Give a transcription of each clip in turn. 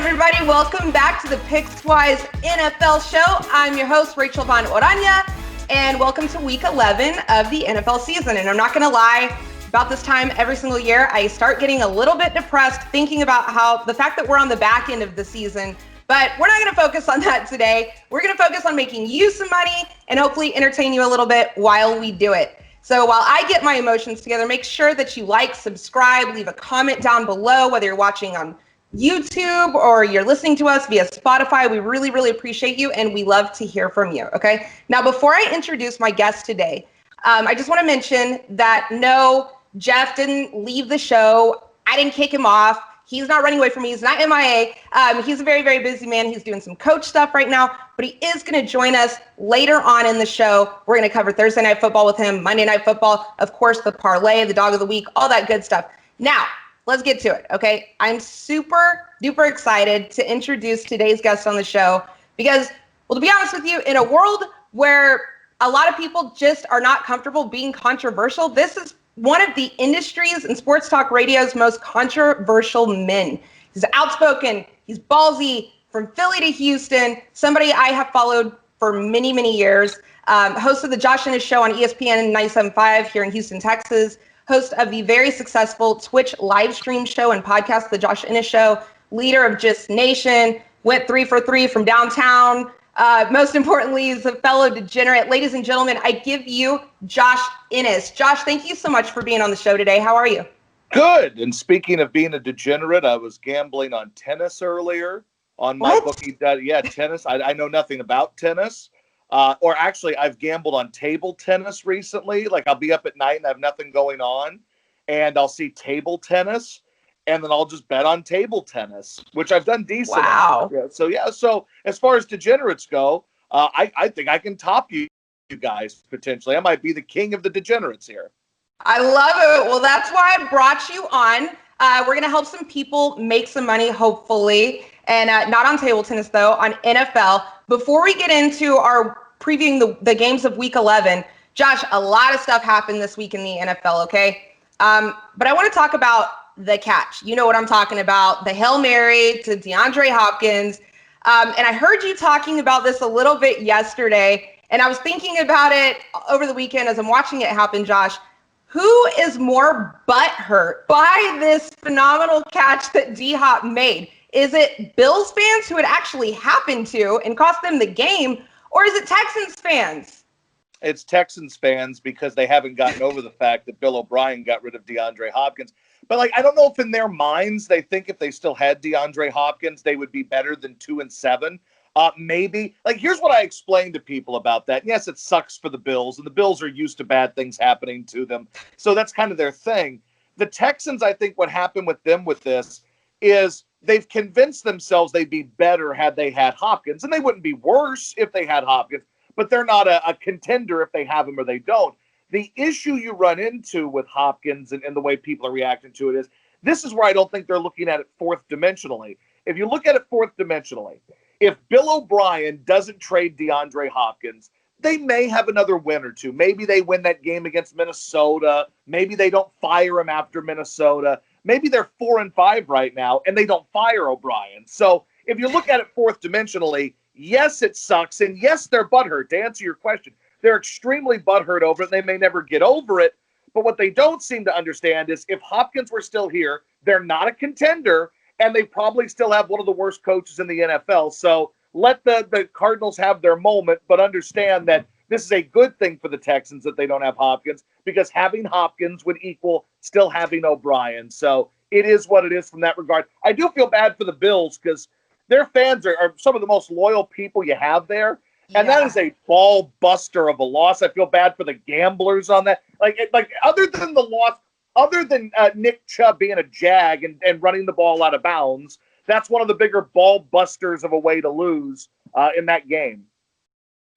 everybody. Welcome back to the Pickswise NFL Show. I'm your host, Rachael von Oranje, and welcome to week 11 of the NFL season. And I'm not going to lie, about this time every single year, I start getting a little bit depressed thinking about how the fact that we're on the back end of the season. But we're not going to focus on that today. We're going to focus on making you some money and hopefully entertain you a little bit while we do it. So while I get my emotions together, make sure that you like, subscribe, leave a comment down below, whether you're watching on YouTube or you're listening to us via Spotify. We really, really appreciate you, and we love to hear from you, okay? Now, before I introduce my guest today, I just want to mention that no, Jeff didn't leave the show. I didn't kick him off. He's not running away from me. He's not MIA. He's a very, very busy man. He's doing some coach stuff right now, but he is going to join us later on in the show. We're going to cover Thursday Night Football with him, Monday Night Football, of course, the parlay, the dog of the week, all that good stuff. Now, let's get to it, okay? I'm super duper excited to introduce today's guest on the show because, well, to be honest with you, in a world where a lot of people just are not comfortable being controversial, this is one of the industry's and sports talk radio's most controversial men. He's outspoken, he's ballsy, from Philly to Houston, somebody I have followed for many, many years, host of the Josh Innes Show on ESPN 97.5 here in Houston, Texas, host of the very successful Twitch live stream show and podcast, The Josh Innes Show, leader of Just Nation, went 3 for 3 from downtown. Most importantly, is a fellow degenerate. Ladies and gentlemen, I give you Josh Innes. Josh, thank you so much for being on the show today. How are you? Good. And speaking of being a degenerate, I was gambling on tennis earlier on my bookie. Yeah, tennis. I know nothing about tennis. Or actually, I've gambled on table tennis recently. Like, I'll be up at night and I have nothing going on, and I'll see table tennis, and then I'll just bet on table tennis, which I've done decent. Wow. So as far as degenerates go, I think I can top you guys potentially. I might be the king of the degenerates here. I love it. Well, that's why I brought you on. We're going to help some people make some money, hopefully, and not on table tennis, though, on NFL. Before we get into our previewing the games of Week 11, Josh, a lot of stuff happened this week in the NFL, okay? But I want to talk about the catch. You know what I'm talking about, the Hail Mary to DeAndre Hopkins. And I heard you talking about this a little bit yesterday, and I was thinking about it over the weekend as I'm watching it happen, Josh. Who is more butthurt by this phenomenal catch that D-Hop made? Is it Bills fans who it actually happened to and cost them the game, or is it Texans fans? It's Texans fans because they haven't gotten over the fact that Bill O'Brien got rid of DeAndre Hopkins. But, like, I don't know if in their minds they think if they still had DeAndre Hopkins, they would be better than 2-7. Maybe. Like, here's what I explained to people about that. Yes, it sucks for the Bills, and the Bills are used to bad things happening to them. So that's kind of their thing. The Texans, I think what happened with them with this is they've convinced themselves they'd be better had they had Hopkins, and they wouldn't be worse if they had Hopkins, but they're not a contender if they have him or they don't. The issue you run into with Hopkins and the way people are reacting to it is, this is where I don't think they're looking at it fourth dimensionally. If you look at it fourth dimensionally, if Bill O'Brien doesn't trade DeAndre Hopkins, they may have another win or two. Maybe they win that game against Minnesota. Maybe they don't fire him after Minnesota. Maybe they're 4-5 right now, and they don't fire O'Brien. So if you look at it fourth dimensionally, yes, it sucks, and yes, they're butthurt. To answer your question, they're extremely butthurt over it. They may never get over it, but what they don't seem to understand is if Hopkins were still here, they're not a contender, and they probably still have one of the worst coaches in the NFL. So let the Cardinals have their moment, but understand that this is a good thing for the Texans that they don't have Hopkins, because having Hopkins would equal still having O'Brien. So it is what it is from that regard. I do feel bad for the Bills because their fans are some of the most loyal people you have there. And that is a ball buster of a loss. I feel bad for the gamblers on that. Like other than the loss, other than Nick Chubb being a jag and running the ball out of bounds, that's one of the bigger ball busters of a way to lose in that game.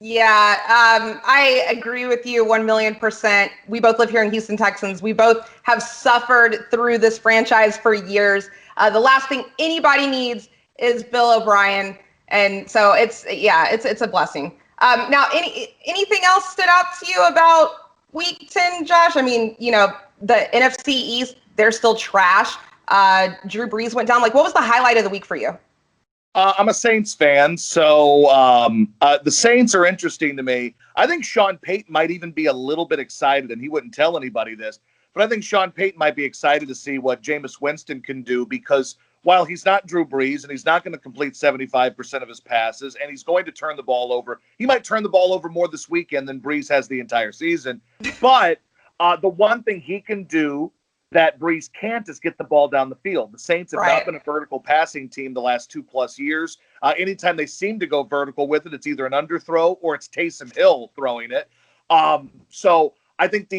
Yeah, I agree with you 1,000,000%. We both live here in Houston, Texans. We both have suffered through this franchise for years. The last thing anybody needs is Bill O'Brien. And so it's a blessing. Now, anything else stood out to you about Week 10, Josh? I mean, you know, the NFC East, they're still trash. Drew Brees went down. Like, what was the highlight of the week for you? I'm a Saints fan, so the Saints are interesting to me. I think Sean Payton might even be a little bit excited, and he wouldn't tell anybody this, but I think Sean Payton might be excited to see what Jameis Winston can do because while he's not Drew Brees and he's not going to complete 75% of his passes and he's going to turn the ball over, he might turn the ball over more this weekend than Brees has the entire season. But the one thing he can do that Brees can't is get the ball down the field. The Saints have not been a vertical passing team the last 2+ years. Anytime they seem to go vertical with it, it's either an underthrow or it's Taysom Hill throwing it. So I think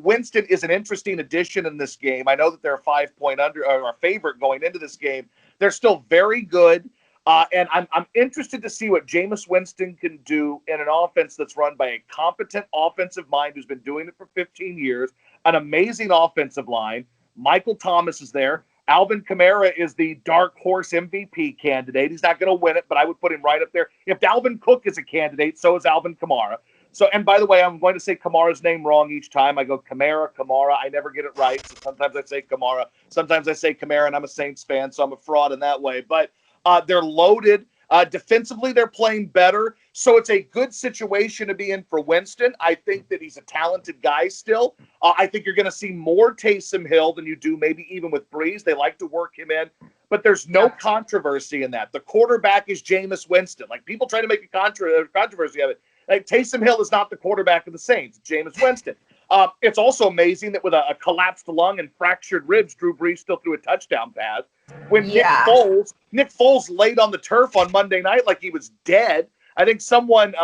Winston is an interesting addition in this game. I know that they're a 5-point under or a favorite going into this game. They're still very good. And I'm interested to see what Jameis Winston can do in an offense that's run by a competent offensive mind who's been doing it for 15 years, an amazing offensive line. Michael Thomas is there. Alvin Kamara is the dark horse MVP candidate. He's not going to win it, but I would put him right up there. If Dalvin Cook is a candidate, so is Alvin Kamara. So, and by the way, I'm going to say Kamara's name wrong each time. I go Kamara. I never get it right. So sometimes I say Kamara. Sometimes I say Kamara, and I'm a Saints fan, so I'm a fraud in that way. But they're loaded. Defensively, they're playing better. So it's a good situation to be in for Winston. I think that he's a talented guy still. I think you're going to see more Taysom Hill than you do maybe even with Brees. They like to work him in. But there's no controversy in that. The quarterback is Jameis Winston. Like, people try to make a controversy of it. Like, Taysom Hill is not the quarterback of the Saints. It's Jameis Winston. It's also amazing that with a collapsed lung and fractured ribs, Drew Brees still threw a touchdown pass. When Nick Foles laid on the turf on Monday night like he was dead. I think someone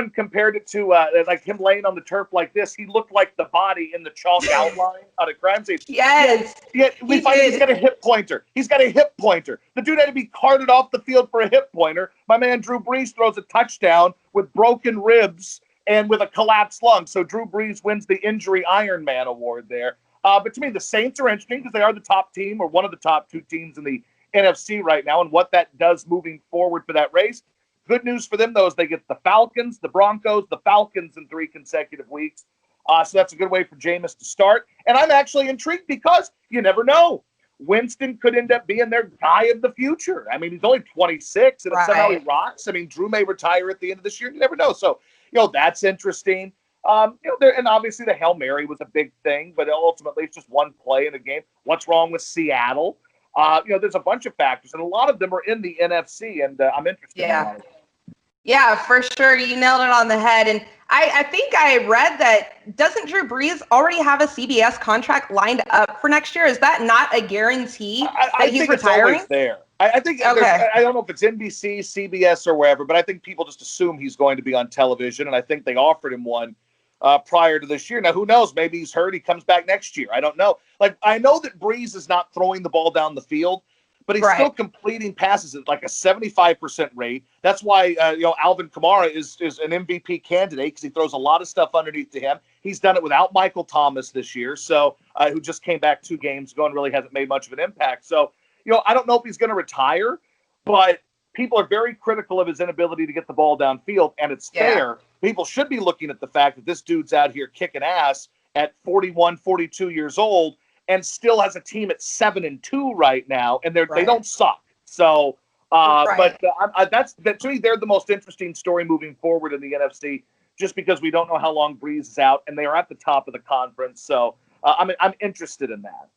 compared it to like him laying on the turf like this. He looked like the body in the chalk outline out of crime scene. Yes. We find he's got a hip pointer. The dude had to be carted off the field for a hip pointer. My man Drew Brees throws a touchdown with broken ribs and with a collapsed lung. So Drew Brees wins the Injury Iron Man award there. But to me, the Saints are interesting because they are the top team or one of the top two teams in the NFC right now, and what that does moving forward for that race. Good news for them, though, is they get the Falcons, the Broncos, the Falcons in 3 consecutive weeks. So that's a good way for Jameis to start. And I'm actually intrigued because you never know. Winston could end up being their guy of the future. I mean, he's only 26, and if somehow he rocks, I mean, Drew may retire at the end of this year. You never know. So, that's interesting. And obviously the Hail Mary was a big thing, but ultimately it's just one play in a game. What's wrong with Seattle? There's a bunch of factors, and a lot of them are in the NFC, and I'm interested in that. Yeah, for sure. You nailed it on the head. And I think I read that, doesn't Drew Brees already have a CBS contract lined up for next year? Is that not a guarantee that he's retiring? It's always there. I think I don't know if it's NBC, CBS, or wherever, but I think people just assume he's going to be on television, and I think they offered him one prior to this year. Now, who knows? Maybe he's hurt. He comes back next year. I don't know. Like, I know that Brees is not throwing the ball down the field, but he's still completing passes at like a 75% rate. That's why Alvin Kamara is an MVP candidate because he throws a lot of stuff underneath to him. He's done it without Michael Thomas this year, so who just came back 2 games ago and really hasn't made much of an impact. So, I don't know if he's going to retire, but people are very critical of his inability to get the ball downfield, and it's fair. People should be looking at the fact that this dude's out here kicking ass at 41, 42 years old and still has a team at 7-2 right now, and they don't suck. So, but that's to me, they're the most interesting story moving forward in the NFC, just because we don't know how long Brees is out, and they are at the top of the conference. So, I'm interested in that.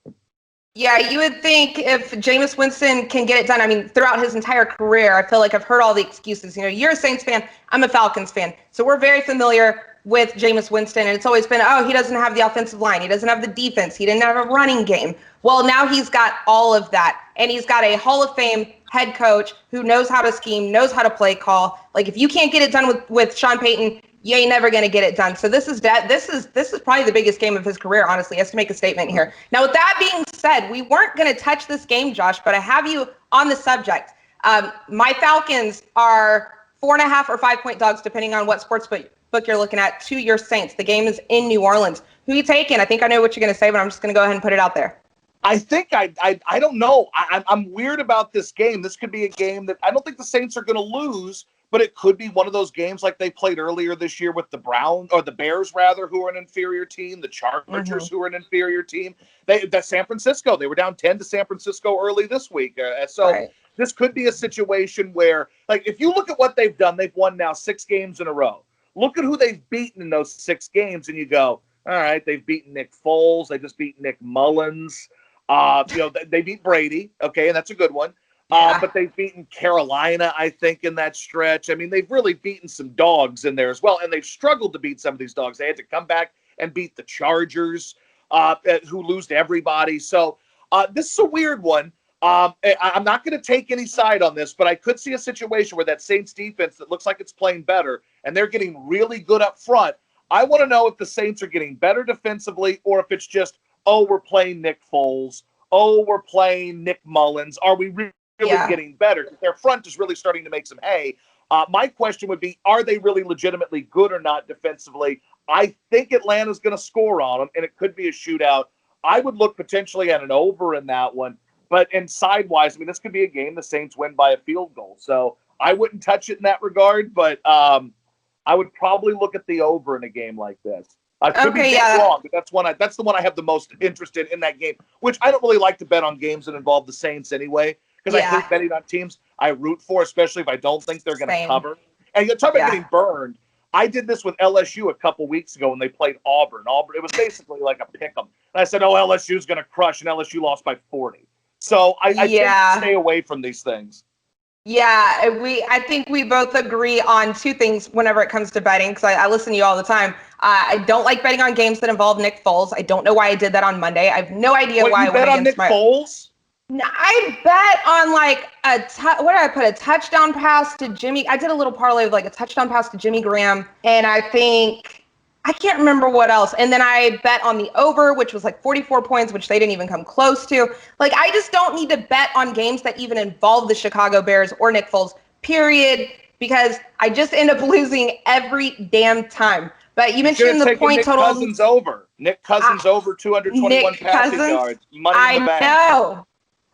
Yeah, you would think if Jameis Winston can get it done, I mean, throughout his entire career, I feel like I've heard all the excuses. You're a Saints fan, I'm a Falcons fan. So we're very familiar with Jameis Winston, and it's always been, he doesn't have the offensive line. He doesn't have the defense. He didn't have a running game. Well, now he's got all of that, and he's got a Hall of Fame head coach who knows how to scheme, knows how to play call. Like, if you can't get it done with Sean Payton, you ain't never going to get it done. So this is probably the biggest game of his career, honestly. He has to make a statement here. Now, with that being said, we weren't going to touch this game, Josh, but I have you on the subject. My Falcons are 4.5 or 5-point dogs, depending on what sports book you're looking at, to your Saints. The game is in New Orleans. Who are you taking? I think I know what you're going to say, but I'm just going to go ahead and put it out there. I think I don't know. I'm weird about this game. This could be a game that I don't think the Saints are going to lose, but it could be one of those games like they played earlier this year with the Bears rather, who are an inferior team, the Chargers, who are an inferior team. That San Francisco, they were down 10 to San Francisco early this week. This could be a situation where, like, if you look at what they've done, they've won now 6 games in a row. Look at who they've beaten in those 6 games, and you go, all right, they've beaten Nick Foles. They just beat Nick Mullins. They beat Brady. Okay, and that's a good one. But they've beaten Carolina, I think, in that stretch. I mean, they've really beaten some dogs in there as well, and they've struggled to beat some of these dogs. They had to come back and beat the Chargers, who lose to everybody. So this is a weird one. I'm not going to take any side on this, but I could see a situation where that Saints defense that looks like it's playing better, and they're getting really good up front. I want to know if the Saints are getting better defensively or if it's just, we're playing Nick Foles. We're playing Nick Mullins. Are we really getting better? Their front is really starting to make some hay. My question would be, are they really legitimately good or not defensively? I think Atlanta's going to score on them, and it could be a shootout. I would look potentially at an over in that one. But side-wise, I mean, this could be a game the Saints win by a field goal. So I wouldn't touch it in that regard, but I would probably look at the over in a game like this. I could be wrong, but that's the one I have the most interest in that game, which I don't really like to bet on games that involve the Saints anyway, because I hate betting on teams I root for, especially if I don't think they're going to cover. And you're talking about getting burned. I did this with LSU a couple weeks ago when they played Auburn. It was basically like a pick 'em. And I said, LSU's going to crush, and LSU lost by 40. So I tend to stay away from these things. Yeah, I think we both agree on 2 things whenever it comes to betting, because I listen to you all the time. I don't like betting on games that involve Nick Foles. I don't know why I did that on Monday. I have no idea why I went against Nick Foles? I bet on like what did I put? A touchdown pass to Jimmy. I did a little parlay of like a touchdown pass to Jimmy Graham, and I can't remember what else. And then I bet on the over, which was like 44 points, which they didn't even come close to. Like, I just don't need to bet on games that even involve the Chicago Bears or Nick Foles, period, because I just end up losing every damn time. But you mentioned the point total. Nick Cousins over 221 passing yards. Money in the bank. I know.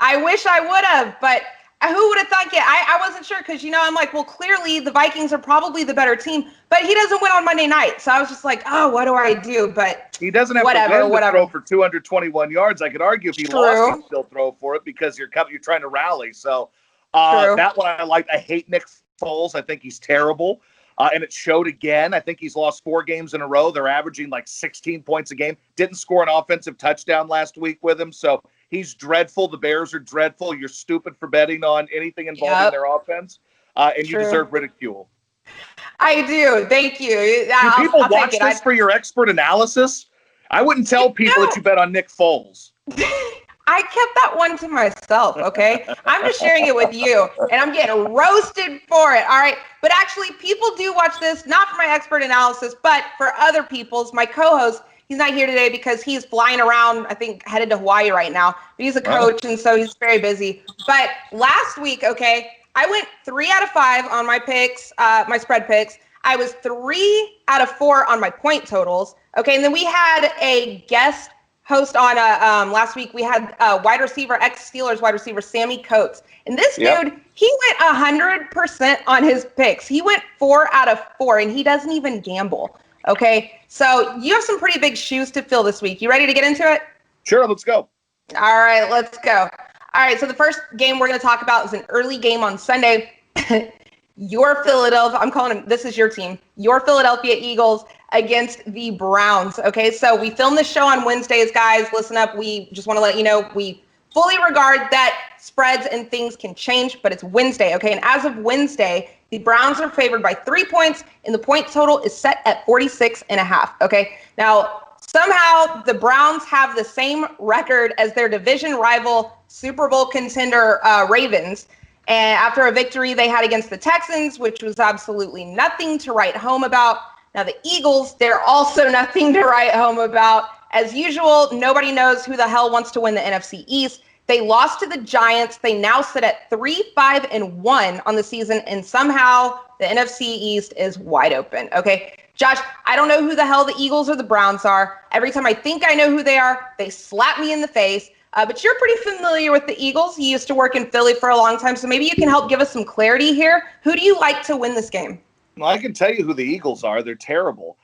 I wish I would have, but who would have thought it? I wasn't sure because, I'm like, well, clearly the Vikings are probably the better team, but he doesn't win on Monday night. So I was just like, what do I do? But he doesn't have to throw for 221 yards. I could argue if he lost, he'd still throw for it because you're trying to rally. So that one I liked. I hate Nick Foles. I think he's terrible. And it showed again. I think he's lost 4 games in a row. They're averaging like 16 points a game. Didn't score an offensive touchdown last week with him. So he's dreadful. The Bears are dreadful. You're stupid for betting on anything involving their offense. And you deserve ridicule. I do. Thank you. Do people watch this for your expert analysis? I wouldn't tell people that you bet on Nick Foles. I kept that one to myself, okay? I'm just sharing it with you, and I'm getting roasted for it, all right? But actually, people do watch this, not for my expert analysis, but for other people's. My co-host, he's not here today because he's flying around, I think, headed to Hawaii right now. But he's a coach, and so he's very busy. But last week, okay, I went 3 out of 5 on my picks, my spread picks. I was 3 out of 4 on my point totals, okay? And then we had a guest host on last week. We had ex-Steelers wide receiver Sammy Coates. And this dude, he went 100% on his picks. He went 4 out of 4, and he doesn't even gamble. Okay, so you have some pretty big shoes to fill this week. You ready to get into it? Sure, let's go. All right, let's go. All right, so the first game we're going to talk about is an early game on Sunday. Your Philadelphia, I'm calling them, this is your team, your Philadelphia Eagles against the Browns. Okay, so we filmed this show on Wednesdays, guys. Listen up. We just want to let you know we fully regard that spreads and things can change, but it's Wednesday. Okay, and as of Wednesday, the Browns are favored by 3 points, and the point total is set at 46.5. Okay, now somehow the Browns have the same record as their division rival Super Bowl contender Ravens. And after a victory they had against the Texans, which was absolutely nothing to write home about. Now the Eagles, they're also nothing to write home about. As usual, nobody knows who the hell wants to win the NFC East. They lost to the Giants. They now sit at 3-5-1 on the season, and somehow the NFC East is wide open. Okay, Josh, I don't know who the hell the Eagles or the Browns are. Every time I think I know who they are, they slap me in the face. But you're pretty familiar with the Eagles. You used to work in Philly for a long time, so maybe you can help give us some clarity here. Who do you like to win this game? Well, I can tell you who the Eagles are. They're terrible.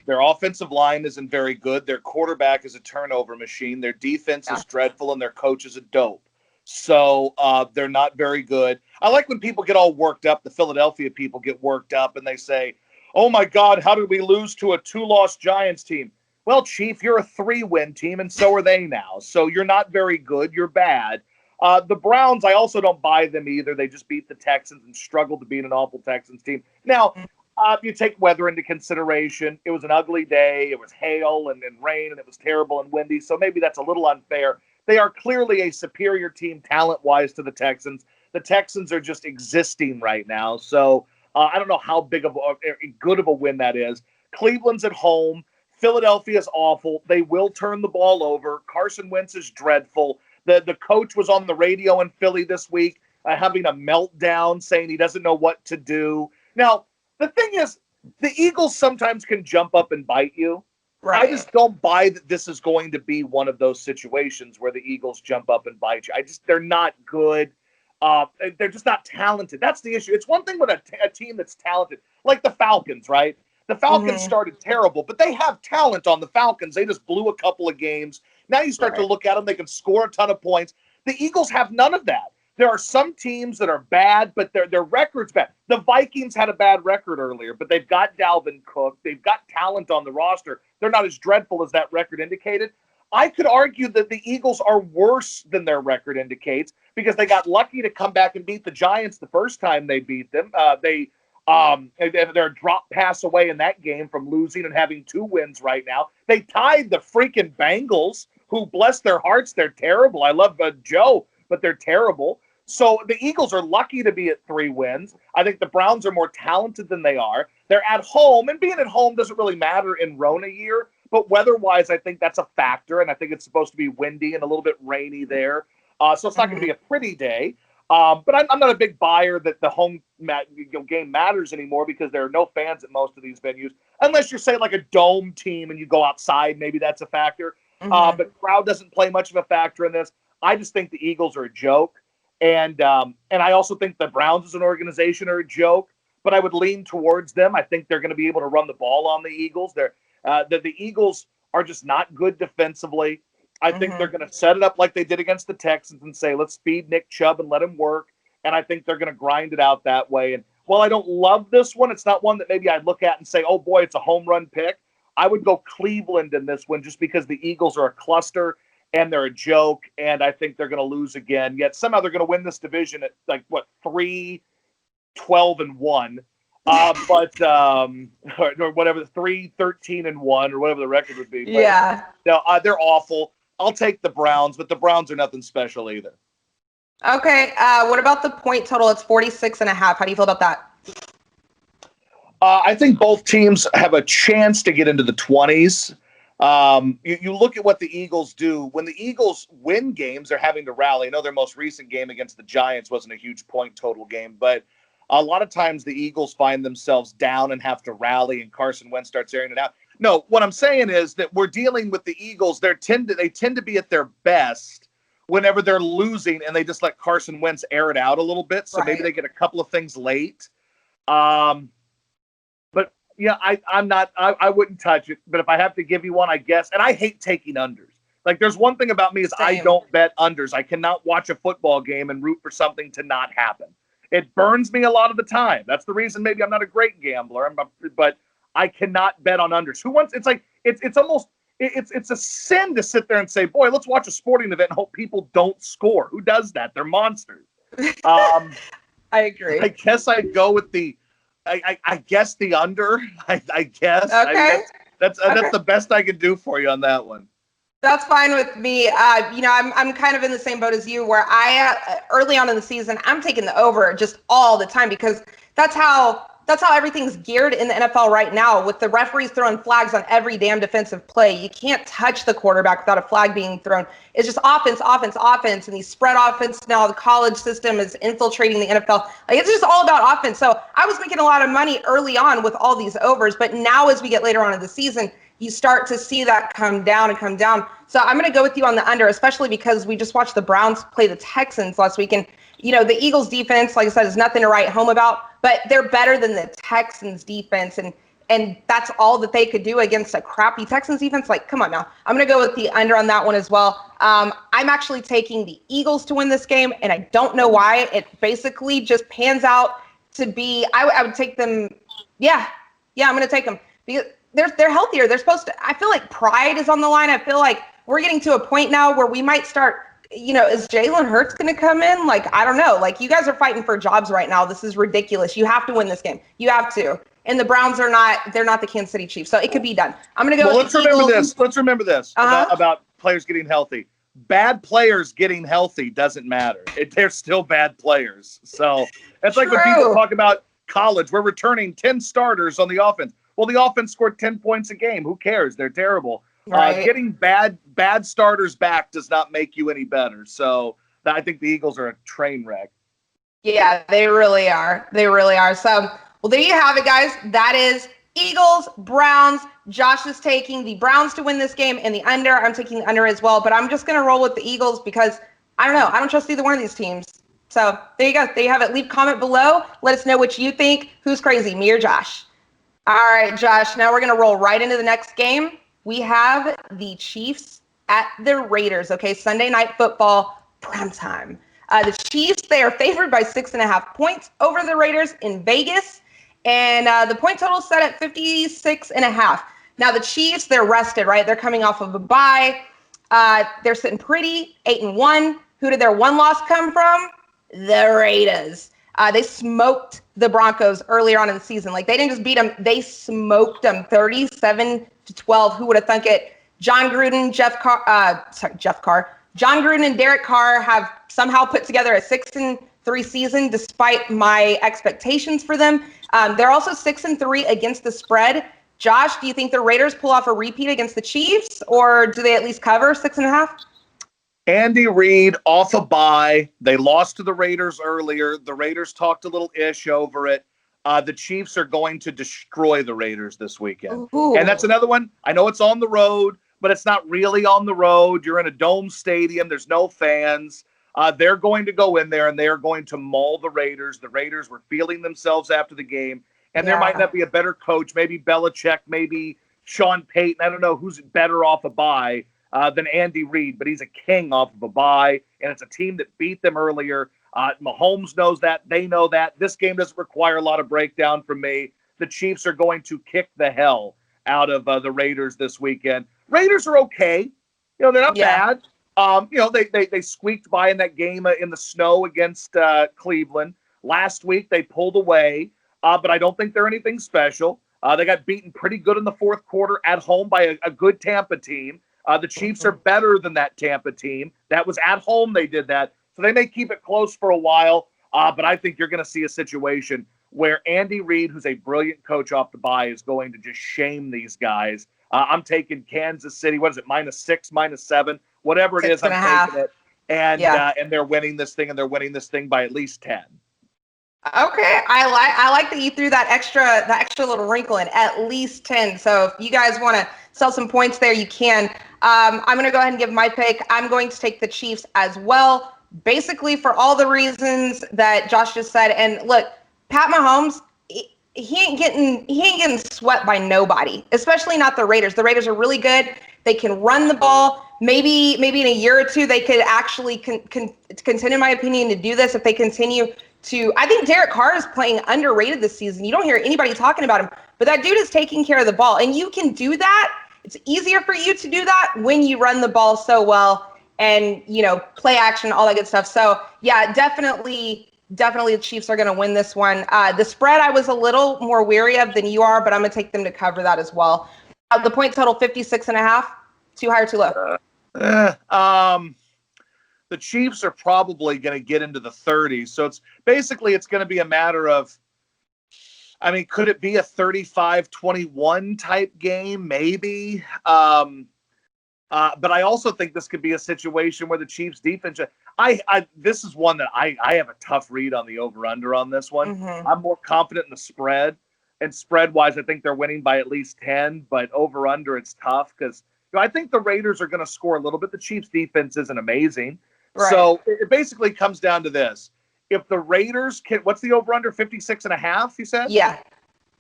Their offensive line isn't very good. Their quarterback is a turnover machine. Their defense is dreadful, and their coach is a dope. So they're not very good. I like when people get all worked up. The Philadelphia people get worked up, and they say, oh, my God, how did we lose to a 2-loss Giants team? Well, Chief, you're a 3-win team, and so are they now. So you're not very good. You're bad. The Browns, I also don't buy them either. They just beat the Texans and struggled to beat an awful Texans team. Now, if you take weather into consideration, it was an ugly day. It was hail and rain, and it was terrible and windy. So maybe that's a little unfair. They are clearly a superior team talent-wise to the Texans. The Texans are just existing right now. So I don't know how good of a win that is. Cleveland's at home. Philadelphia's awful. They will turn the ball over. Carson Wentz is dreadful. The coach was on the radio in Philly this week having a meltdown, saying he doesn't know what to do. Now, the thing is, the Eagles sometimes can jump up and bite you. Right. I just don't buy that this is going to be one of those situations where the Eagles jump up and bite you. They're not good. They're just not talented. That's the issue. It's one thing with a team that's talented, like the Falcons, right? The Falcons started terrible, but they have talent on the Falcons. They just blew a couple of games. Now you start to look at them. They can score a ton of points. The Eagles have none of that. There are some teams that are bad, but their record's bad. The Vikings had a bad record earlier, but they've got Dalvin Cook. They've got talent on the roster. They're not as dreadful as that record indicated. I could argue that the Eagles are worse than their record indicates because they got lucky to come back and beat the Giants the first time they beat them. They're a drop pass away in that game from losing and having 2 wins right now. They tied the freaking Bengals, who, bless their hearts, they're terrible. I love Joe, but they're terrible. So the Eagles are lucky to be at 3 wins. I think the Browns are more talented than they are. They're at home, and being at home doesn't really matter in Rona year, but weather-wise, I think that's a factor, and I think it's supposed to be windy and a little bit rainy there. So it's not going to be a pretty day. But I'm not a big buyer that the home game matters anymore because there are no fans at most of these venues. Unless you're, say, like a dome team and you go outside, maybe that's a factor. But crowd doesn't play much of a factor in this. I just think the Eagles are a joke. And I also think the Browns as an organization are a joke. But I would lean towards them. I think they're going to be able to run the ball on the Eagles. The Eagles are just not good defensively. I think they're going to set it up like they did against the Texans and say, let's feed Nick Chubb and let him work. And I think they're going to grind it out that way. And while I don't love this one, it's not one that maybe I'd look at and say, oh, boy, it's a home run pick. I would go Cleveland in this one just because the Eagles are a cluster and they're a joke. And I think they're going to lose again. Yet somehow they're going to win this division at 3-12-1. Or whatever, 3-13-1 or whatever the record would be. But, yeah. No, they're awful. I'll take the Browns, but the Browns are nothing special either. Okay. What about the point total? It's 46.5. How do you feel about that? I think both teams have a chance to get into the 20s. You look at what the Eagles do. When the Eagles win games, they're having to rally. I know their most recent game against the Giants wasn't a huge point total game, but a lot of times the Eagles find themselves down and have to rally, and Carson Wentz starts airing it out. No, what I'm saying is that we're dealing with the Eagles. They tend to be at their best whenever they're losing, and they just let Carson Wentz air it out a little bit. So maybe they get a couple of things late. But yeah, I wouldn't touch it. But if I have to give you one, I guess, and I hate taking unders. Like, there's one thing about me is I don't bet unders. I cannot watch a football game and root for something to not happen. It burns me a lot of the time. That's the reason maybe I'm not a great gambler, but I cannot bet on unders. Who wants? It's like it's almost a sin to sit there and say, "Boy, let's watch a sporting event and hope people don't score." Who does that? They're monsters. I agree. I guess I'd go with I guess the under. I guess. Okay. That's the best I could do for you on that one. That's fine with me. I'm kind of in the same boat as you, where I early on in the season, I'm taking the over just all the time because that's how everything's geared in the NFL right now, with the referees throwing flags on every damn defensive play. You can't touch the quarterback without a flag being thrown. It's just offense, and these spread offense now. The college system is infiltrating the NFL. Like, it's just all about offense. So I was making a lot of money early on with all these overs, but now as we get later on in the season, you start to see that come down and come down. So I'm going to go with you on the under, especially because we just watched the Browns play the Texans last week. And, the Eagles defense, like I said, is nothing to write home about, but they're better than the Texans defense. And that's all that they could do against a crappy Texans defense. Like, come on now. I'm going to go with the under on that one as well. I'm actually taking the Eagles to win this game, and I don't know why. It basically just pans out to be, I would take them. Yeah, I'm going to take them because they're healthier. They're supposed to. I feel like pride is on the line. I feel like we're getting to a point now where we might start, is Jalen Hurts going to come in? Like, I don't know. Like, you guys are fighting for jobs right now. This is ridiculous. You have to win this game. You have to. And the Browns they're not the Kansas City Chiefs. So it could be done. I'm going to go with let's remember this about players getting healthy. Bad players getting healthy doesn't matter. They're still bad players. So it's like when people talk about college, we're returning 10 starters on the offense. Well, the offense scored 10 points a game. Who cares? They're terrible. Right. Getting bad starters back does not make you any better. So I think the Eagles are a train wreck. Yeah, they really are. They really are. So, well, there you have it, guys. That is Eagles, Browns. Josh is taking the Browns to win this game and the under. I'm taking the under as well, but I'm just going to roll with the Eagles because I don't know. I don't trust either one of these teams. So there you go. There you have it. Leave a comment below. Let us know what you think. Who's crazy, me or Josh? All right, Josh. Now we're going to roll right into the next game. We have the Chiefs at the Raiders. Okay, Sunday Night Football, prime time. The Chiefs, they are favored by 6.5 points over the Raiders in Vegas. And the point total is set at 56.5. Now, the Chiefs, they're rested, right? They're coming off of a bye. They're sitting pretty, 8-1. Who did their one loss come from? The Raiders. They smoked the Broncos earlier on in the season. Like, they didn't just beat them. They smoked them 37-12. Who would have thunk it? John Gruden, John Gruden and Derek Carr have somehow put together a 6-3 season despite my expectations for them. They're also 6-3 against the spread. Josh, do you think the Raiders pull off a repeat against the Chiefs, or do they at least cover 6.5? Andy Reid off a bye. They lost to the Raiders earlier. The Raiders talked a little ish over it. The Chiefs are going to destroy the Raiders this weekend. Ooh. And that's another one. I know it's on the road, but it's not really on the road. You're in a dome stadium. There's no fans. They're going to go in there and they are going to maul the Raiders. The Raiders were feeling themselves after the game. And there might not be a better coach, maybe Belichick, maybe Sean Payton. I don't know who's better off a bye than Andy Reid, but he's a king off of a bye. And it's a team that beat them earlier. Mahomes knows that. They know that. This game doesn't require a lot of breakdown from me. The Chiefs are going to kick the hell out of the Raiders this weekend. Raiders are okay. They're not bad. They squeaked by in that game in the snow against Cleveland. Last week, they pulled away, but I don't think they're anything special. They got beaten pretty good in the fourth quarter at home by a good Tampa team. The Chiefs are better than that Tampa team. That was at home they did that. So they may keep it close for a while, but I think you're going to see a situation where Andy Reid, who's a brilliant coach off the bye, is going to just shame these guys. I'm taking Kansas City. What is it? -6, -7, whatever it is. I'm taking it, and they're winning this thing, and they're winning this thing by at least 10. Okay, I like that you threw that extra little wrinkle in, at least 10. So if you guys want to sell some points there, you can. I'm going to go ahead and give my pick. I'm going to take the Chiefs as well, basically for all the reasons that Josh just said. And look, Pat Mahomes, he ain't getting swept by nobody, especially not the Raiders. The Raiders are really good. They can run the ball. Maybe in a year or two, they could actually continue, in my opinion, to do this if they continue to. I think Derek Carr is playing underrated this season. You don't hear anybody talking about him, but that dude is taking care of the ball, and you can do that. It's easier for you to do that when you run the ball so well and, play action, all that good stuff. So, yeah, definitely the Chiefs are going to win this one. The spread I was a little more weary of than you are, but I'm going to take them to cover that as well. The point total, 56.5. Too high or too low? The Chiefs are probably going to get into the 30s. So it's going to be a matter of, could it be a 35-21 type game? Maybe. But I also think this could be a situation where the Chiefs defense, this is one that I have a tough read on the over-under on this one. Mm-hmm. I'm more confident in the spread. And spread-wise, I think they're winning by at least 10, but over-under, it's tough because I think the Raiders are going to score a little bit. The Chiefs' defense isn't amazing. Right. So it basically comes down to this. If the Raiders can – what's the over-under, 56.5, you said? Yeah.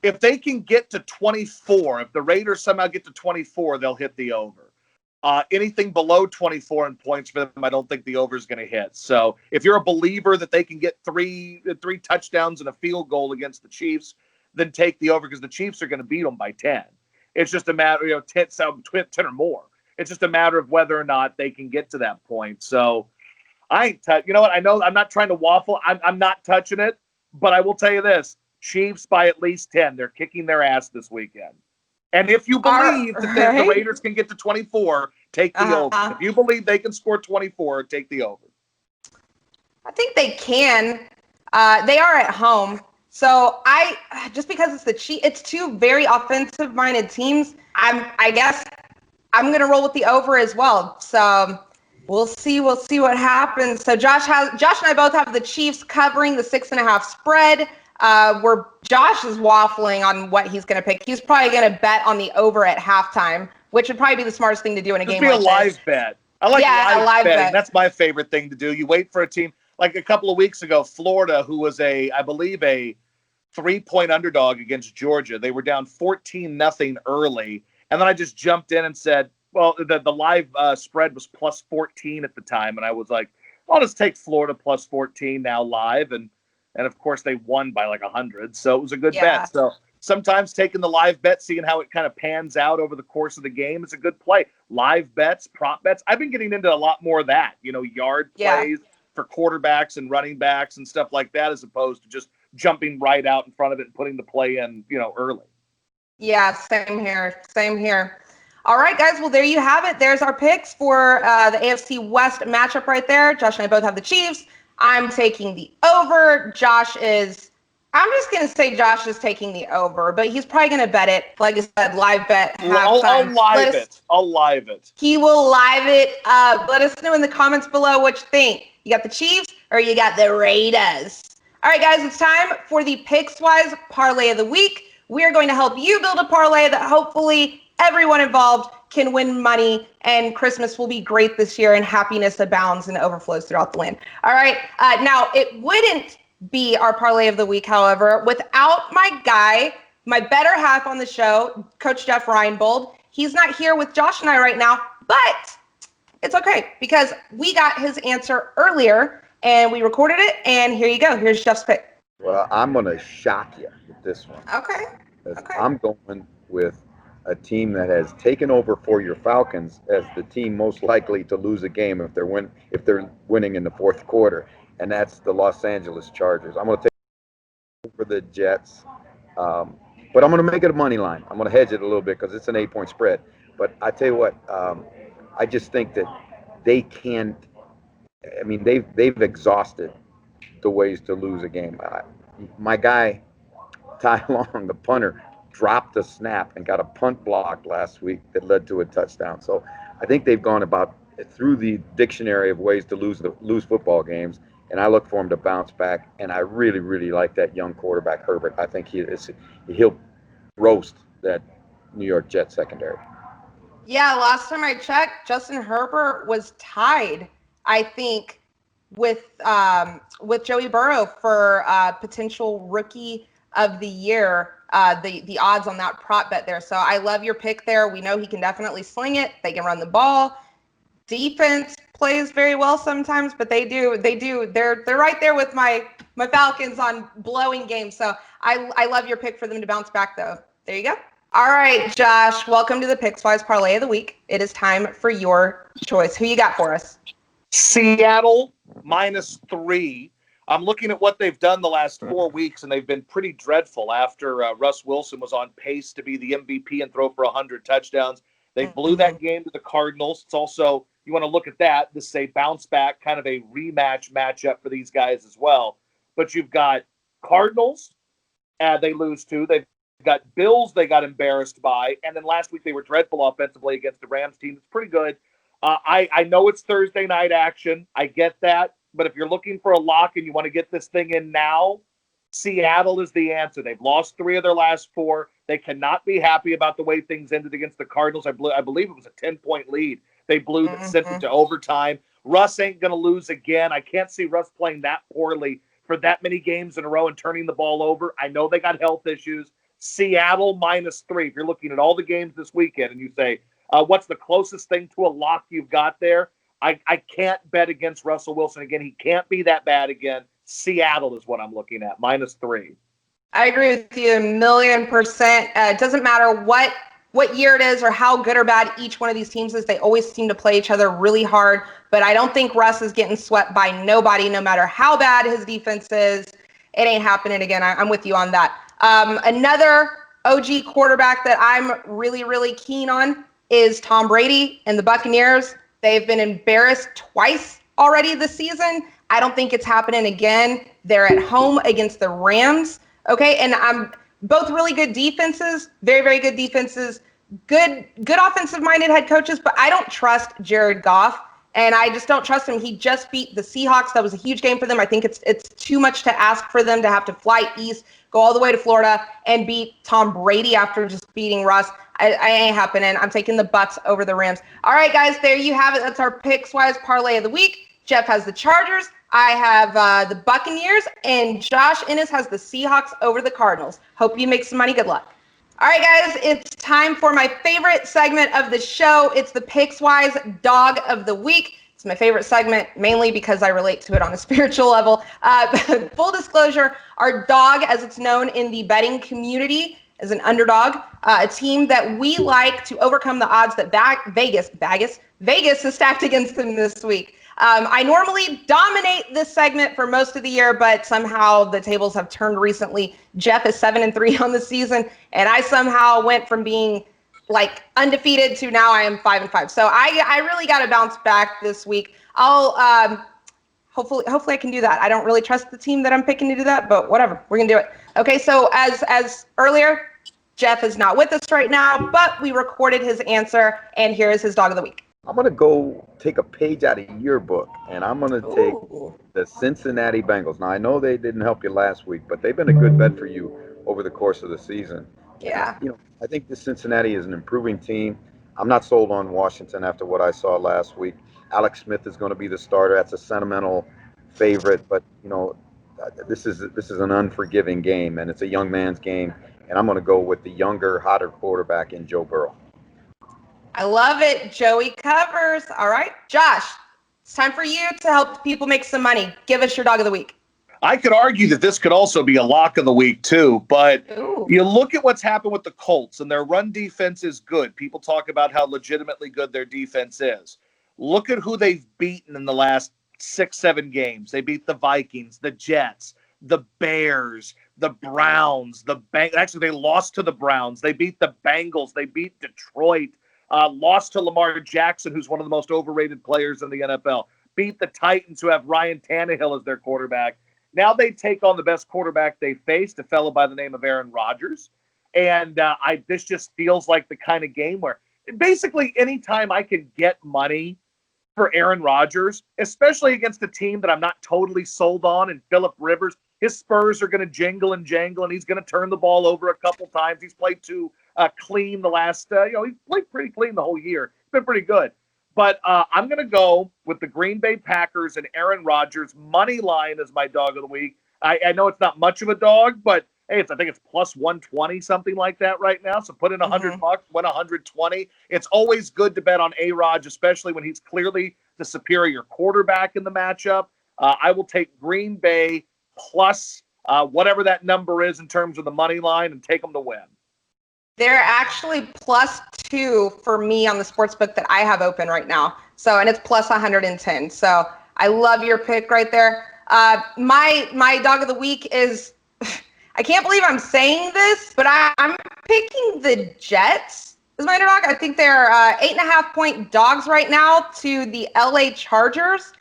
If they can get to 24, if the Raiders somehow get to 24, they'll hit the over. Anything below 24 in points for them, I don't think the over is going to hit. So if you're a believer that they can get three touchdowns and a field goal against the Chiefs, then take the over because the Chiefs are going to beat them by 10. It's just a matter, 10 or more. It's just a matter of whether or not they can get to that point. So I ain't you know what? I know I'm not trying to waffle. I'm not touching it, but I will tell you this. Chiefs by at least 10. They're kicking their ass this weekend. And if you believe that the Raiders can get to 24, take the over. If you believe they can score 24, take the over. I think they can. They are at home. So just because it's two very offensive-minded teams, I guess I'm going to roll with the over as well. So we'll see what happens. So Josh and I both have the Chiefs covering the 6.5 spread. Where Josh is waffling on what he's going to pick. He's probably going to bet on the over at halftime, which would probably be the smartest thing to do in a game like this. Just be a live bet. I like live betting. Bet. That's my favorite thing to do. You wait for a team. Like a couple of weeks ago, Florida, who was I believe a 3-point underdog against Georgia. They were down 14-0 early. And then I just jumped in and said, well, the live spread was plus 14 at the time. And I was like, I'll just take Florida plus 14 now live. And of course, they won by like 100. So it was a good bet. So sometimes taking the live bet, seeing how it kind of pans out over the course of the game is a good play. Live bets, prop bets. I've been getting into a lot more of that, yard plays for quarterbacks and running backs and stuff like that, as opposed to just jumping right out in front of it and putting the play in, early. Yeah, same here. All right, guys. Well, there you have it. There's our picks for the AFC West matchup right there. Josh and I both have the Chiefs. I'm taking the over. I'm just going to say Josh is taking the over, but he's probably going to bet it. Like I said, live bet. I'll live it. He will live it. Let us know in the comments below what you think. You got the Chiefs or you got the Raiders? All right, guys, it's time for the Pickswise Parlay of the Week. We are going to help you build a parlay that hopefully everyone involved can win money, and Christmas will be great this year, and happiness abounds and overflows throughout the land. All right. Now, it wouldn't be our parlay of the week, however, without my guy, my better half on the show, Coach Jeff Reinebold. He's not here with Josh and I right now, but it's okay because we got his answer earlier, and we recorded it, and here you go. Here's Jeff's pick. Well, I'm going to shock you with this one. Okay. I'm going with a team that has taken over for your Falcons as the team most likely to lose a game if they're winning in the fourth quarter, and that's the Los Angeles Chargers. I'm going to take over the Jets, but I'm going to make it a money line. I'm going to hedge it a little bit because it's an 8-point spread. But I tell you what, I just think that they can't. I mean, they've exhausted the ways to lose a game. My guy, Ty Long, the punter, dropped a snap and got a punt blocked last week that led to a touchdown. So I think they've gone about through the dictionary of ways to lose football games, and I look for him to bounce back. And I really, really like that young quarterback, Herbert. I think he'll roast that New York Jets secondary. Yeah, last time I checked, Justin Herbert was tied, I think, with Joey Burrow for potential rookie of the year. The odds on that prop bet there. So I love your pick there. We know he can definitely sling it. They can run the ball. Defense plays very well sometimes, but they do. They're right there with my Falcons on blowing games. So I love your pick for them to bounce back though. There you go. All right, Josh, welcome to the Pickswise Parlay of the Week. It is time for your choice. Who you got for us? Seattle -3. I'm looking at what they've done the last 4 weeks, and they've been pretty dreadful after Russ Wilson was on pace to be the MVP and throw for 100 touchdowns. They blew that game to the Cardinals. It's also, you want to look at that. This is a bounce back, kind of a rematch matchup for these guys as well. But you've got Cardinals, they lose to. They've got Bills they got embarrassed by. And then last week they were dreadful offensively against the Rams team. It's pretty good. I know it's Thursday night action. I get that. But if you're looking for a lock and you want to get this thing in now, Seattle is the answer. They've lost 3 of their last 4. They cannot be happy about the way things ended against the Cardinals. I believe it was a 10-point lead. They blew that, sent it to overtime. Russ ain't going to lose again. I can't see Russ playing that poorly for that many games in a row and turning the ball over. I know they got health issues. Seattle -3. If you're looking at all the games this weekend and you say, what's the closest thing to a lock you've got there? I can't bet against Russell Wilson again. He can't be that bad again. Seattle is what I'm looking at, -3. I agree with you 1,000,000%. It doesn't matter what year it is or how good or bad each one of these teams is. They always seem to play each other really hard. But I don't think Russ is getting swept by nobody, no matter how bad his defense is. It ain't happening again. I'm with you on that. Another OG quarterback that I'm really, really keen on is Tom Brady and the Buccaneers. They've been embarrassed twice already this season. I don't think it's happening again. They're at home against the Rams. Okay, and I'm both really good defenses, very, very good defenses, good offensive-minded head coaches, but I don't trust Jared Goff, and I just don't trust him. He just beat the Seahawks. That was a huge game for them. I think it's too much to ask for them to have to fly east, go all the way to Florida, and beat Tom Brady after just beating Russ. I ain't happening. I'm taking the Bucs over the Rams. All right, guys, there you have it. That's our Pickswise parlay of the week. Jeff has the Chargers. I have the Buccaneers, and Josh Innes has the Seahawks over the Cardinals. Hope you make some money. Good luck. All right, guys, it's time for my favorite segment of the show. It's the Pickswise Dog of the Week. It's my favorite segment, mainly because I relate to it on a spiritual level. Full disclosure, our dog, as it's known in the betting community, is an underdog, a team that we like to overcome the odds that Vegas has stacked against them this week. I normally dominate this segment for most of the year, but somehow the tables have turned recently. Jeff is 7-3 on the season, and I somehow went from being like undefeated to now I am 5-5. So I really got to bounce back this week. I'll hopefully I can do that. I don't really trust the team that I'm picking to do that, but whatever, we're gonna do it. Okay, so as earlier, Jeff is not with us right now, but we recorded his answer, and here is his dog of the week. I'm going to go take a page out of your book, and I'm going to take the Cincinnati Bengals. Now, I know they didn't help you last week, but they've been a good bet for you over the course of the season. Yeah. And, I think this Cincinnati is an improving team. I'm not sold on Washington after what I saw last week. Alex Smith is going to be the starter. That's a sentimental favorite, but, this is an unforgiving game, and it's a young man's game, and I'm going to go with the younger, hotter quarterback in Joe Burrow. I love it. Joey covers. All right. Josh, it's time for you to help people make some money. Give us your dog of the week. I could argue that this could also be a lock of the week, too. But you look at what's happened with the Colts, and their run defense is good. People talk about how legitimately good their defense is. Look at who they've beaten in the last 6-7 games. They beat the Vikings, the Jets, the Bears, the Browns, actually, they lost to the Browns. They beat the Bengals. They beat Detroit. Lost to Lamar Jackson, who's one of the most overrated players in the NFL. Beat the Titans, who have Ryan Tannehill as their quarterback. Now they take on the best quarterback they faced, a fellow by the name of Aaron Rodgers. And this just feels like the kind of game where basically anytime I can get money for Aaron Rodgers, especially against a team that I'm not totally sold on, and Phillip Rivers, his Spurs are going to jingle and jangle, and he's going to turn the ball over a couple times. He's played too clean the last, he's played pretty clean the whole year. It's been pretty good. But I'm going to go with the Green Bay Packers and Aaron Rodgers. Money line is my dog of the week. I know it's not much of a dog, but hey, I think it's plus 120, something like that right now. So put in $100, win 120. It's always good to bet on A-Rod, especially when he's clearly the superior quarterback in the matchup. I will take Green Bay plus whatever that number is in terms of the money line and take them to win. They're actually +2 for me on the sportsbook that I have open right now. So, and it's plus 110. So I love your pick right there. My dog of the week is, I can't believe I'm saying this, but I'm picking the Jets as my underdog. I think they're 8.5-point dogs right now to the LA Chargers.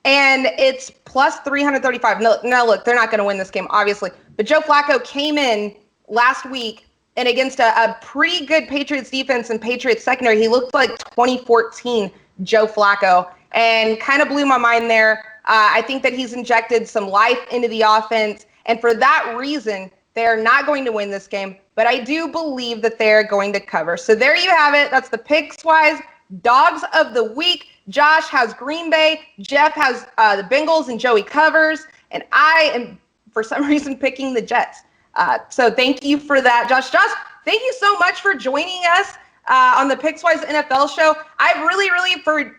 And it's plus 335. No, look, they're not going to win this game, obviously. But Joe Flacco came in last week, and against a pretty good Patriots defense and Patriots secondary, he looked like 2014 Joe Flacco and kind of blew my mind there. I think that he's injected some life into the offense, And for that reason, they are not going to win this game, but I do believe that they're going to cover. So there you have it. That's the Pickswise Dogs of the Week. Josh has Green Bay, Jeff has the Bengals, and Joey covers. And I am, for some reason, picking the Jets. So thank you for that, Josh. Josh, thank you so much for joining us on the Pickswise NFL Show. I've really,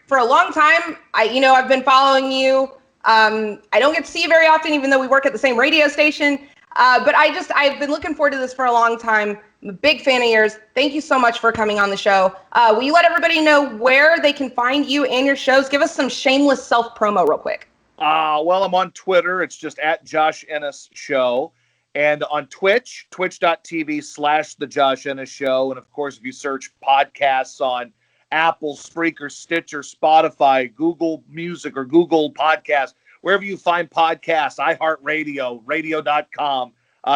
for a long time, I've been following you. I don't get to see you very often, even though we work at the same radio station. But I've been looking forward to this for a long time. I'm a big fan of yours. Thank you so much for coming on the show. Will you let everybody know where they can find you and your shows? Give us some shameless self-promo real quick. Well, I'm on Twitter. It's just at Josh Ennis Show. And on Twitch, twitch.tv/The Josh Ennis Show. And, of course, if you search podcasts on Apple, Spreaker, Stitcher, Spotify, Google Music, or Google Podcasts, wherever you find podcasts, iHeartRadio, radio.com,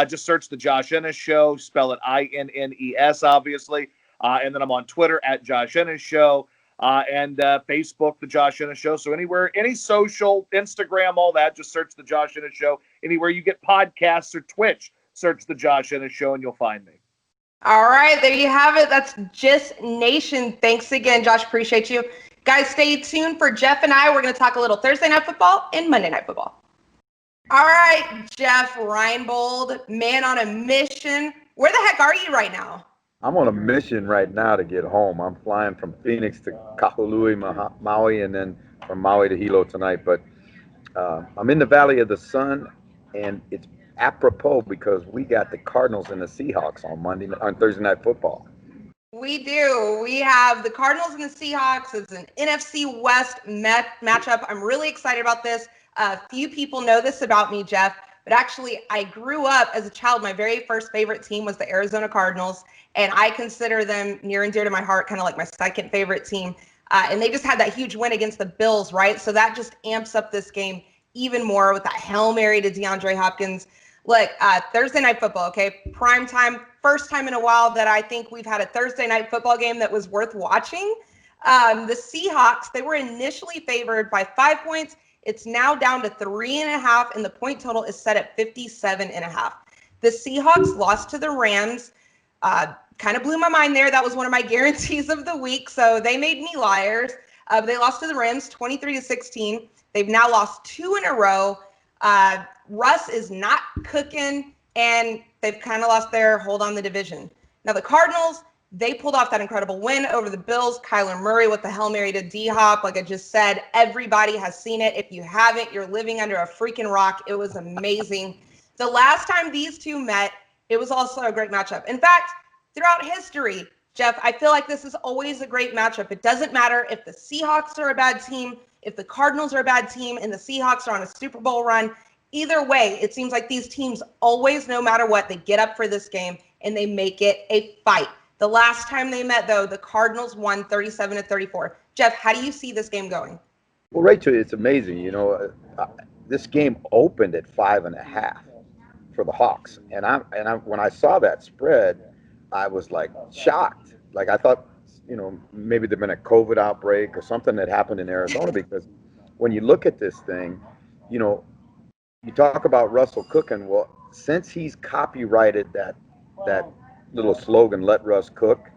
just search The Josh Ennis Show, spell it INNES, obviously. And then I'm on Twitter at Josh Ennis Show, and Facebook, The Josh Ennis Show. So anywhere, any social, Instagram, all that, just search The Josh Ennis Show. Anywhere you get podcasts or Twitch, search The Josh Ennis Show, and you'll find me. All right, there you have it. That's Just Nation. Thanks again, Josh. Appreciate you. Guys, stay tuned for Jeff and I. We're going to talk a little Thursday Night Football and Monday Night Football. All right, Jeff Reinebold, man on a mission. Where the heck are you right now? I'm on a mission right now to get home. I'm flying from Phoenix to Kahului, Maui, and then from Maui to Hilo tonight. But I'm in the Valley of the Sun, and it's apropos because we got the Cardinals and the Seahawks on Thursday Night Football. We do. We have the Cardinals and the Seahawks. It's an NFC West matchup. I'm really excited about this. Few people know this about me, Jeff, but actually I grew up as a child. My very first favorite team was the Arizona Cardinals, and I consider them near and dear to my heart, kind of like my second favorite team. And they just had that huge win against the Bills, right? So that just amps up this game even more with that Hail Mary to DeAndre Hopkins. Look, Thursday Night Football, okay? Prime time, first time in a while that I think we've had a Thursday Night Football game that was worth watching. The Seahawks, they were initially favored by 5 points. It's now down to 3.5, and the point total is set at 57.5. The Seahawks lost to the Rams. Kind of blew my mind there. That was one of my guarantees of the week, so they made me liars. They lost to the Rams 23-16. They've now lost 2 in a row. Russ is not cooking, and they've kind of lost their hold on the division. Now, the Cardinals, they pulled off that incredible win over the Bills. Kyler Murray with the Hail Mary to D-Hop. Like I just said, everybody has seen it. If you haven't, you're living under a freaking rock. It was amazing. The last time these two met, it was also a great matchup. In fact, throughout history, Jeff, I feel like this is always a great matchup. It doesn't matter if the Seahawks are a bad team, if the Cardinals are a bad team, and the Seahawks are on a Super Bowl run. Either way, it seems like these teams always, no matter what, they get up for this game and they make it a fight. The last time they met, though, the Cardinals won 37-34. Jeff, how do you see this game going? Well, Rachel, it's amazing. This game opened at 5.5 for the Hawks, and I when I saw that spread, I was like shocked. Like I thought, maybe there'd been a COVID outbreak or something that happened in Arizona, because when you look at this thing, you talk about Russell cooking. Well, since he's copyrighted that little slogan, "Let Russ cook,"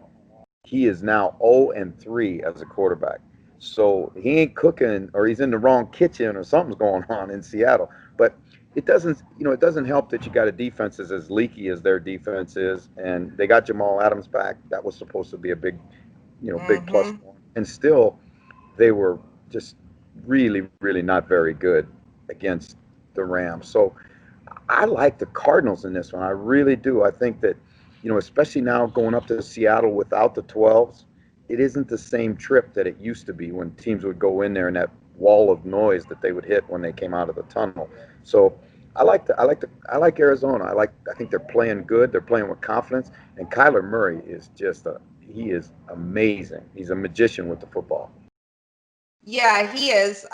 he is now 0-3 as a quarterback. So he ain't cooking, or he's in the wrong kitchen, or something's going on in Seattle. But it doesn't help that you got a defense as leaky as their defense is, and they got Jamal Adams back. That was supposed to be a big plus. And still, they were just really, really not very good against the Rams. So I like the Cardinals in this one. I really do. I think that, especially now going up to Seattle without the 12s, it isn't the same trip that it used to be when teams would go in there and that wall of noise that they would hit when they came out of the tunnel. So I like Arizona. I think they're playing good. They're playing with confidence. And Kyler Murray is he is amazing. He's a magician with the football. Yeah, he is.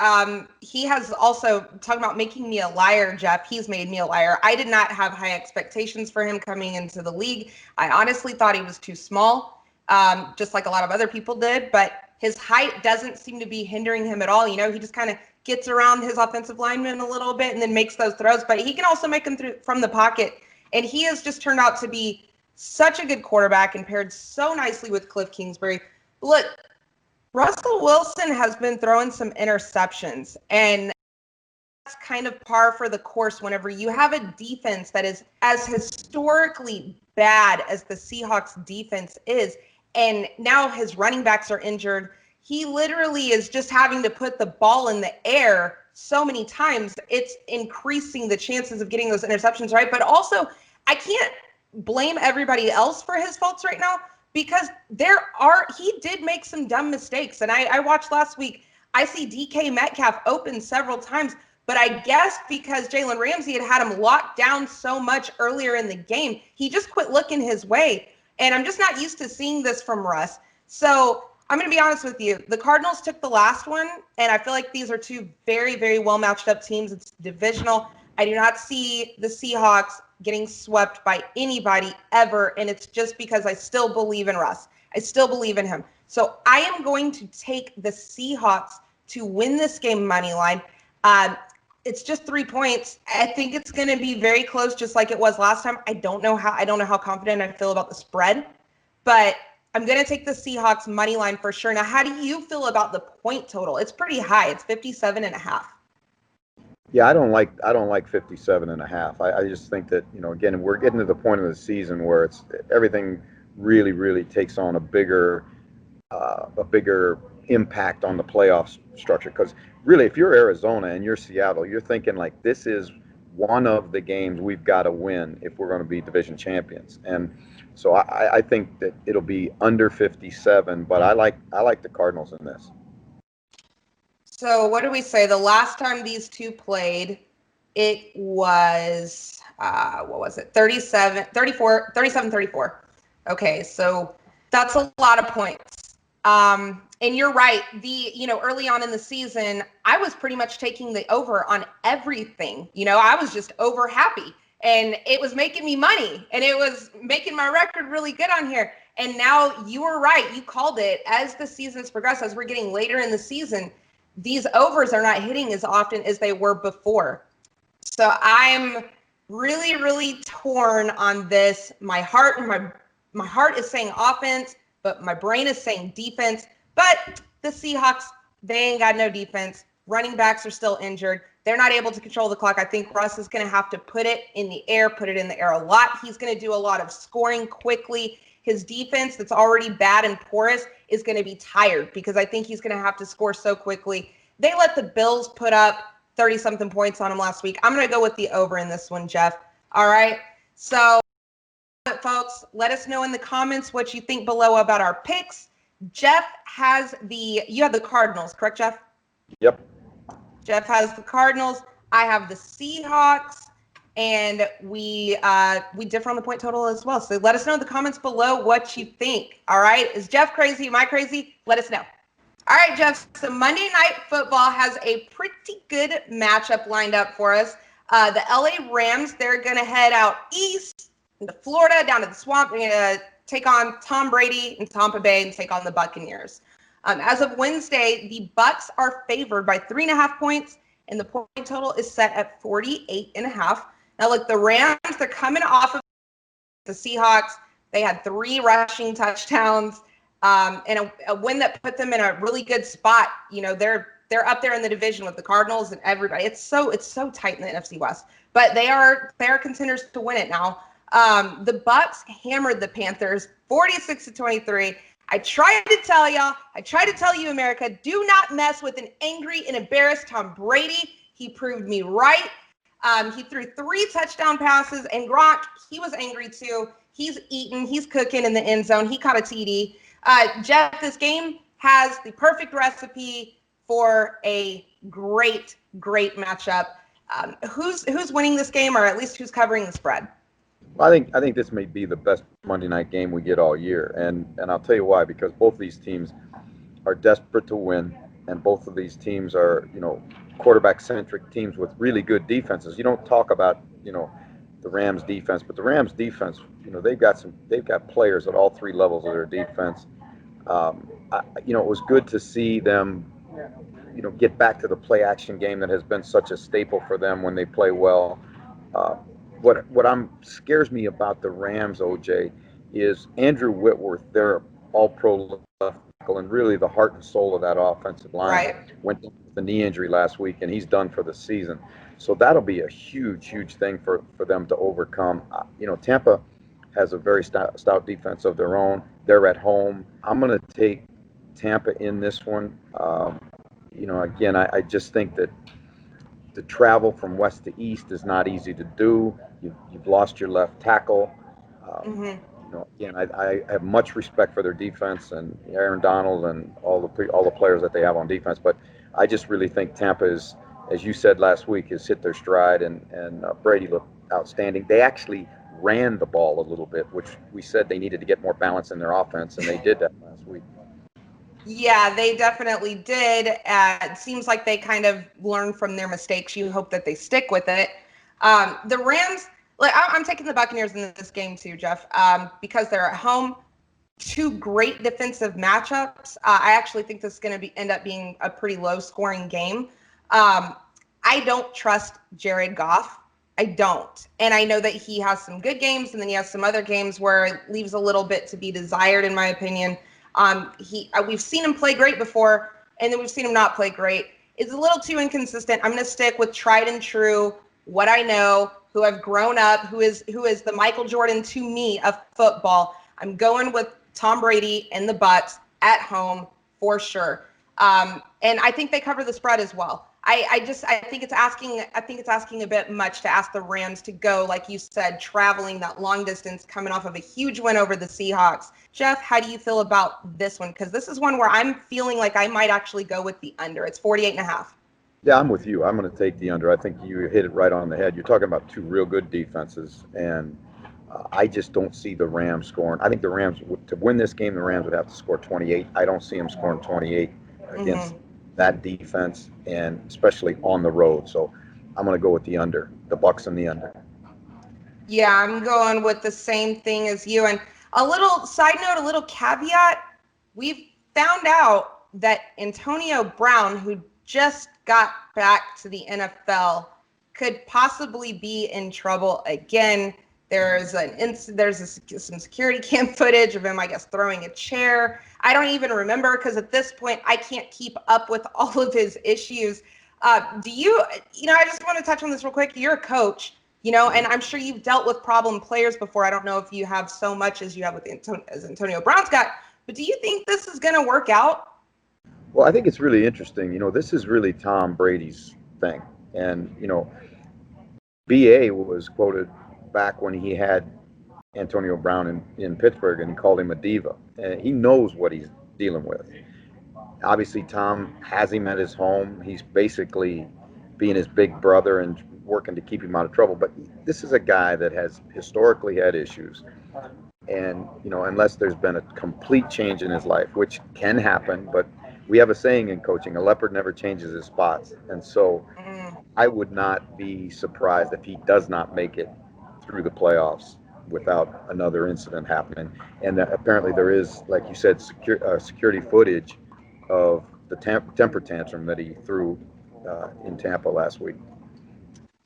He has also, talking about making me a liar, Jeff, he's made me a liar. I did not have high expectations for him coming into the league. I honestly thought he was too small, just like a lot of other people did. But His height doesn't seem to be hindering him at all. You know, he just kind of gets around his offensive lineman a little bit and then makes those throws, but he can also make them through from the pocket. And he has just turned out to be such a good quarterback and paired so nicely with Cliff Kingsbury. Look, Russell Wilson has been throwing some interceptions, and that's kind of par for the course whenever you have a defense that is as historically bad as the Seahawks defense is, and now his running backs are injured. He literally is just having to put the ball in the air so many times. It's increasing the chances of getting those interceptions, right? But also, I can't blame everybody else for his faults right now, because he did make some dumb mistakes. And I watched last week, I see DK Metcalf open several times, but I guess because Jalen Ramsey had him locked down so much earlier in the game, he just quit looking his way. And I'm just not used to seeing this from Russ. So I'm going to be honest with you. The Cardinals took the last one, and I feel like these are two very, very well matched up teams. It's divisional. I do not see the Seahawks getting swept by anybody ever, and it's just because I still believe in Russ. I still believe in him. So I am going to take the Seahawks to win this game money line. It's just 3 points. I think it's going to be very close, just like it was last time. I don't know how confident I feel about the spread, but I'm going to take the Seahawks money line for sure. Now, how do you feel about the point total? It's pretty high. It's 57.5. Yeah, I don't like 57.5. I just think that, again, we're getting to the point of the season where it's everything really, really takes on a bigger impact on the playoff structure. Because really, if you're Arizona and you're Seattle, you're thinking like, this is one of the games we've got to win if we're going to be division champions. And so I think that it'll be under 57, but I like the Cardinals in this. So what do we say? The last time these two played, it was, what was it? 37-34. Okay, so that's a lot of points. And you're right. Early on in the season, I was pretty much taking the over on everything. I was just over happy, and it was making me money, and it was making my record really good on here. And now you were right. You called it. As the season's progressed, as we're getting later in the season, these overs are not hitting as often as they were before. So I'm really, really torn on this. My heart is saying offense, but my brain is saying defense. But the Seahawks, they ain't got no defense. Running backs are still injured. They're not able to control the clock. I think Russ is going to have to put it in the air a lot. He's going to do a lot of scoring quickly. His defense, that's already bad and porous, is going to be tired because I think he's going to have to score so quickly. They let the Bills put up 30-something points on him last week. I'm going to go with the over in this one, Jeff. All right. So, folks, let us know in the comments what you think below about our picks. Jeff has you have the Cardinals, correct, Jeff? Yep. Jeff has the Cardinals. I have the Seahawks. And we differ on the point total as well. So let us know in the comments below what you think. All right. Is Jeff crazy? Am I crazy? Let us know. All right, Jeff. So Monday Night Football has a pretty good matchup lined up for us. The LA Rams, they're going to head out east into Florida, down to the swamp. They're going to take on Tom Brady in Tampa Bay and take on the Buccaneers. As of Wednesday, the Bucs are favored by 3.5 points, and the point total is set at 48.5. Now, look, the Rams, they're coming off of the Seahawks. They had 3 rushing touchdowns and a win that put them in a really good spot. They're up there in the division with the Cardinals and everybody. It's so tight in the NFC West. But they are contenders to win it now. The Bucs hammered the Panthers 46-23. I tried to tell you, America, do not mess with an angry and embarrassed Tom Brady. He proved me right. He threw 3 touchdown passes, and Gronk, he was angry too. He's eating, he's cooking in the end zone. He caught a TD. Jeff, this game has the perfect recipe for a great, great matchup. Who's winning this game, or at least who's covering the spread? I think this may be the best Monday night game we get all year, and I'll tell you why. Because both of these teams are desperate to win, and both of these teams are, quarterback-centric teams with really good defenses. You don't talk about, the Rams defense, but the Rams defense, they've got players at all 3 levels of their defense. it was good to see them, get back to the play action game that has been such a staple for them when they play well. Uh, what scares me about the Rams, OJ, is Andrew Whitworth, their all-pro left tackle, and really the heart and soul of that offensive line, Right. went down with a knee injury last week, and he's done for the season. So that'll be a huge, huge thing for them to overcome. Tampa has a very stout defense of their own. They're at home. I'm going to take Tampa in this one. Again, I just think that the travel from west to east is not easy to do. You've lost your left tackle. Mm-hmm. Again, I have much respect for their defense and Aaron Donald and all the players that they have on defense, but I just really think Tampa is, as you said last week, has hit their stride, and Brady looked outstanding. They actually ran the ball a little bit, which we said they needed to get more balance in their offense, and they did that last week. Yeah, they definitely did. It seems like they kind of learned from their mistakes. You hope that they stick with it. The Rams, I'm taking the Buccaneers in this game too, Jeff, because they're at home. Two great defensive matchups. I actually think this is going to end up being a pretty low-scoring game. I don't trust Jared Goff. I don't. And I know that he has some good games, and then he has some other games where it leaves a little bit to be desired, in my opinion. We've seen him play great before, and then we've seen him not play great. It's a little too inconsistent. I'm going to stick with tried and true, what I know, who I've grown up, who is the Michael Jordan to me of football. I'm going with Tom Brady and the Bucs at home for sure. And I think they cover the spread as well. I think it's asking a bit much to ask the Rams to go, like you said, traveling that long distance, coming off of a huge win over the Seahawks. Jeff, how do you feel about this one? Because this is one where I'm feeling like I might actually go with the under. It's 48.5. Yeah, I'm with you. I'm going to take the under. I think you hit it right on the head. You're talking about two real good defenses, and I just don't see the Rams scoring. I think the Rams, to win this game, the Rams would have to score 28. I don't see them scoring 28 against that defense, and especially on the road. So I'm going to go with the under, the Bucs and the under. Yeah, I'm going with the same thing as you. And a little side note, a little caveat, we've found out that Antonio Brown, who just got back to the NFL, could possibly be in trouble again. There's some security cam footage of him, I guess, throwing a chair. I don't even remember, because at this point I can't keep up with all of his issues. I just want to touch on this real quick. You're a coach, and I'm sure you've dealt with problem players before. I don't know if you have so much as you have with Antonio Brown's got, but do you think this is going to work out? Well, I think it's really interesting. This is really Tom Brady's thing. And, BA was quoted back when he had Antonio Brown in Pittsburgh, and he called him a diva. And he knows what he's dealing with. Obviously, Tom has him at his home. He's basically being his big brother and working to keep him out of trouble. But this is a guy that has historically had issues. And, unless there's been a complete change in his life, which can happen, but we have a saying in coaching, a leopard never changes his spots. And so I would not be surprised if he does not make it through the playoffs without another incident happening. And apparently there is, like you said, security footage of the temper tantrum that he threw in Tampa last week.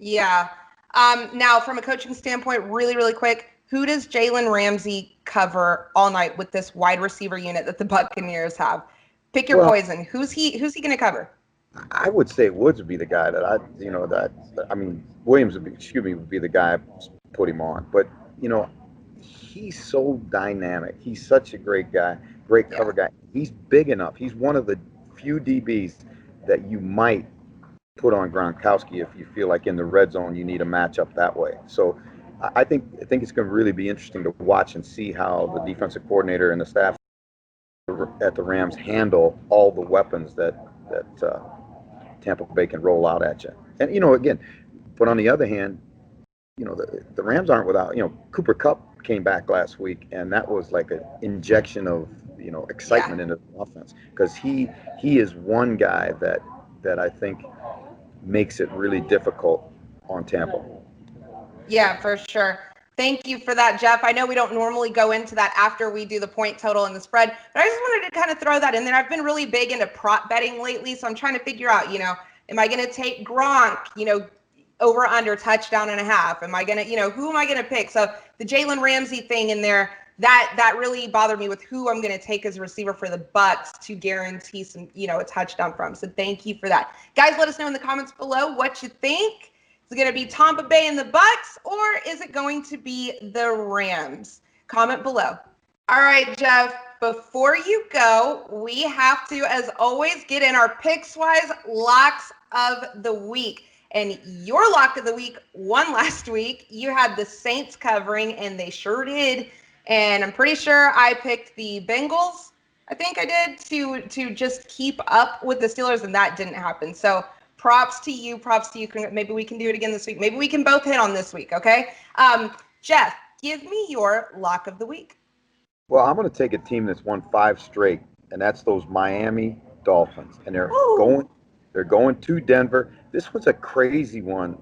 Yeah. Now, from a coaching standpoint, really, really quick, who does Jalen Ramsey cover all night with this wide receiver unit that the Buccaneers have? Pick your poison. Who's he going to cover? I would say Woods would be the guy Williams would be the guy I put him on. But, he's so dynamic. He's such a great guy, great cover guy. He's big enough. He's one of the few DBs that you might put on Gronkowski if you feel like in the red zone you need a matchup that way. So I think it's going to really be interesting to watch and see how the defensive coordinator and the staff at the Rams handle all the weapons that Tampa Bay can roll out at you. And, again, but on the other hand, the Rams aren't without, Cooper Kupp came back last week, and that was like an injection of, excitement into the offense, because he is one guy that I think makes it really difficult on Tampa. Yeah, for sure. Thank you for that, Jeff. I know we don't normally go into that after we do the point total and the spread, but I just wanted to kind of throw that in there. I've been really big into prop betting lately, so I'm trying to figure out, am I going to take Gronk, over under touchdown and a half? Am I going to, who am I going to pick? So the Jalen Ramsey thing in there, that really bothered me with who I'm going to take as a receiver for the Bucks to guarantee some, a touchdown from. So thank you for that. Guys, let us know in the comments below what you think. Is it going to be Tampa Bay and the Bucks, or is it going to be the Rams? Comment below. All right, Jeff, before you go, we have to, as always, get in our Pickswise locks of the week. And your lock of the week won last week. You had the Saints covering, and they sure did. And I'm pretty sure I picked the Bengals. I think I did to just keep up with the Steelers, and that didn't happen. So props to you. Maybe we can do it again this week. Maybe we can both hit on this week, okay? Jeff, give me your lock of the week. Well, I'm going to take a team that's won 5 straight, and that's those Miami Dolphins. And they're going to Denver. This was a crazy one,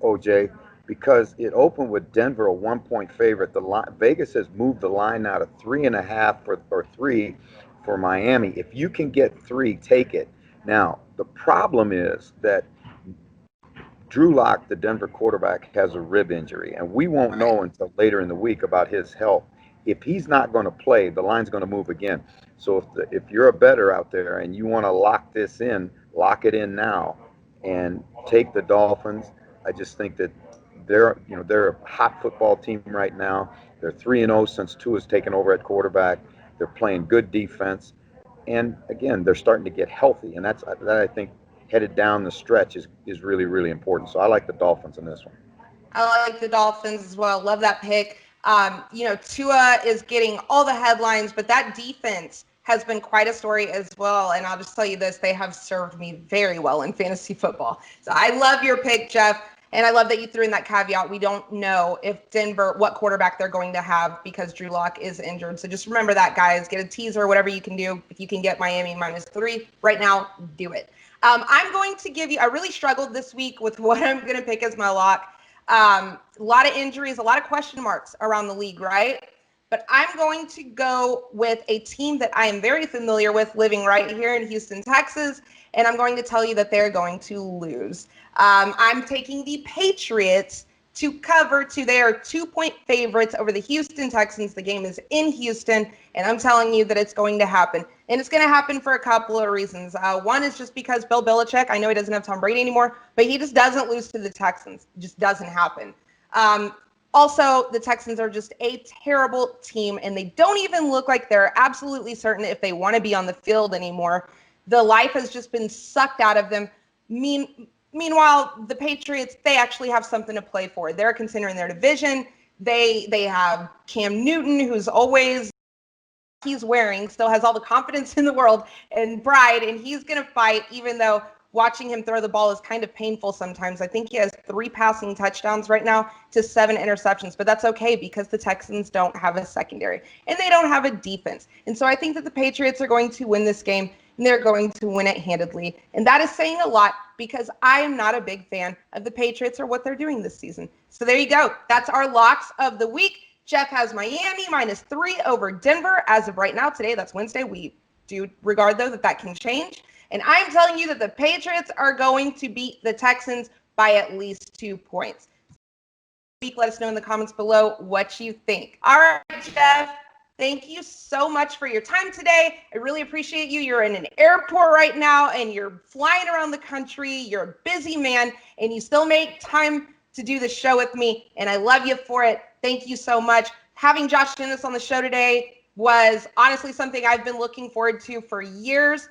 OJ, because it opened with Denver a 1-point favorite. Vegas has moved the line now to 3.5 or 3 for Miami. If you can get 3, take it. Now, the problem is that Drew Lock, the Denver quarterback, has a rib injury, and we won't know until later in the week about his health. If he's not going to play, the line's going to move again. So if you're a bettor out there and you want to lock this in, lock it in now and take the Dolphins. I just think that they're a hot football team right now. They're 3-0 since Tua's taken over at quarterback. They're playing good defense. And again, they're starting to get healthy, and that I think headed down the stretch is really, really important. So I like the Dolphins in this one. I like the Dolphins as well. Love that pick. Tua is getting all the headlines, but that defense has been quite a story as well. And I'll just tell you this, they have served me very well in fantasy football. So I love your pick, Jeff. And I love that you threw in that caveat. We don't know if Denver, what quarterback they're going to have because Drew Lock is injured. So just remember that, guys. Get a teaser, whatever you can do. If you can get Miami -3 right now, do it. I'm going to give you, I really struggled this week with what I'm going to pick as my lock. A lot of injuries, a lot of question marks around the league, right? But I'm going to go with a team that I am very familiar with living right here in Houston, Texas. And I'm going to tell you that they're going to lose. I'm taking the Patriots to cover 2. They are 2-point favorites over the Houston Texans. The game is in Houston, and I'm telling you that it's going to happen. And it's going to happen for a couple of reasons. One is just because Bill Belichick, I know he doesn't have Tom Brady anymore, but he just doesn't lose to the Texans. It just doesn't happen. Also, the Texans are just a terrible team, and they don't even look like they're absolutely certain if they want to be on the field anymore. The life has just been sucked out of them. Meanwhile, the Patriots, they actually have something to play for. They're considering their division. They have Cam Newton, who's always still has all the confidence in the world and pride, and he's going to fight, even though watching him throw the ball is kind of painful sometimes. I think he has 3 passing touchdowns right now to 7 interceptions, but that's okay because the Texans don't have a secondary and they don't have a defense. And so I think that the Patriots are going to win this game, and they're going to win it handedly. And that is saying a lot because I am not a big fan of the Patriots or what they're doing this season. So there you go. That's our locks of the week. Jeff has Miami -3 over Denver as of right now. Today, that's Wednesday. We do regard, though, that can change. And I'm telling you that the Patriots are going to beat the Texans by at least 2 points. Let us know in the comments below what you think. All right, Jeff. Thank you so much for your time today. I really appreciate you. You're in an airport right now, and you're flying around the country. You're a busy man, and you still make time to do the show with me, and I love you for it. Thank you so much. Having Josh Dennis on the show today was honestly something I've been looking forward to for years.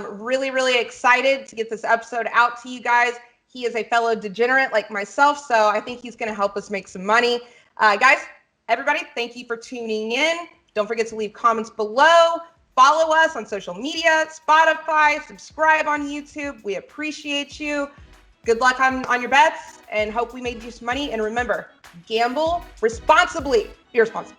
Really, really excited to get this episode out to you guys. He is a fellow degenerate like myself, so I think he's going to help us make some money. Guys, everybody, thank you for tuning in. Don't forget to leave comments below. Follow us on social media, Spotify, subscribe on YouTube. We appreciate you. Good luck on your bets, and hope we made you some money. And remember, gamble responsibly. Be responsible.